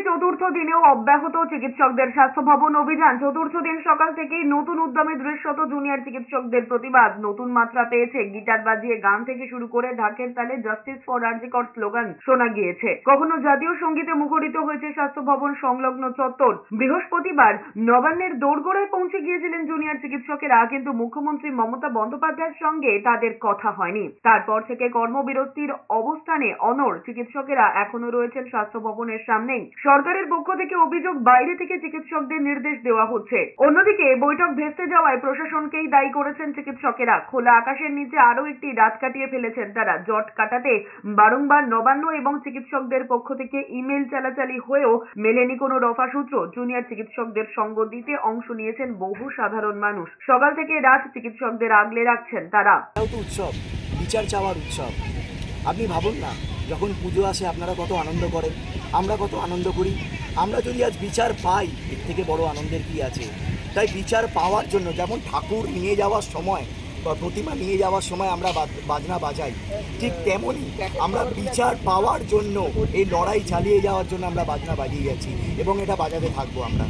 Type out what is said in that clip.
চতুর্থ দিনেও অব্যাহত চিকিৎসকদের স্বাস্থ্য ভবন অভিযান। চতুর্থ দিন সকাল থেকেই নতুন উদ্যমে দৃশ্যত জুনিয়র চিকিৎসকদের প্রতিবাদ নতুন মাত্রা পেয়েছে। গিটার বাজিয়ে গান থেকে শুরু করে ঢাকের তালে জাস্টিস ফর আরজিকর স্লোগান শোনা গিয়েছে। কখনো জাতীয় সঙ্গীতে মুখরিত হয়েছে স্বাস্থ্য ভবন সংলগ্ন চত্বর। বৃহস্পতিবার নবান্নের দোরগোড়ায় পৌঁছে গিয়েছিলেন জুনিয়র চিকিৎসকেরা, কিন্তু মুখ্যমন্ত্রী মমতা বন্দ্যোপাধ্যায়ের সঙ্গে তাদের কথা হয়নি। তারপর থেকে কর্মবিরতির অবস্থানে অনড় চিকিৎসকেরা এখনো রয়েছেন স্বাস্থ্য ভবনের সামনেই। সরকারের পক্ষ থেকে অভিযোগ, বাইরে থেকে চিকিৎসকদের নির্দেশ দেওয়া হচ্ছে। অন্যদিকে বৈঠক ভেস্তে যাওয়ায় প্রশাসনকেই দায়ী করেছেন চিকিৎসকেরা। খোলা আকাশের নিচে আরো একটি রাত কাটিয়ে ফেলেছেন তারা। জট কাটাতে বারংবার নবান্ন এবং চিকিৎসকদের পক্ষ থেকে ইমেল চালাচালি হয়েও মেলেনি কোনো রফাসূত্র। জুনিয়র চিকিৎসকদের সঙ্গ দিতে অংশ নিয়েছেন বহু সাধারণ মানুষ। সকাল থেকে রাত চিকিৎসকদের আগলে রাখছেন তারা। উৎসব, বিচার চাওয়ার উৎসব। আপনি ভাবুন না, যখন পুজো আসে আপনারা কত আনন্দ করেন, আমরা কত আনন্দ করি। আমরা যদি আজ বিচার পাই, এর থেকে বড় আনন্দের কি আছে? তাই বিচার পাওয়ার জন্য, যেমন ঠাকুর নিয়ে যাওয়ার সময় বা প্রতিমা নিয়ে যাওয়ার সময় আমরা বাজনা বাজাই, ঠিক তেমনই আমরা বিচার পাওয়ার জন্য এই লড়াই চালিয়ে যাওয়ার জন্য আমরা বাজনা বাজিয়ে যাচ্ছি এবং এটা বাজাতে থাকবো আমরা।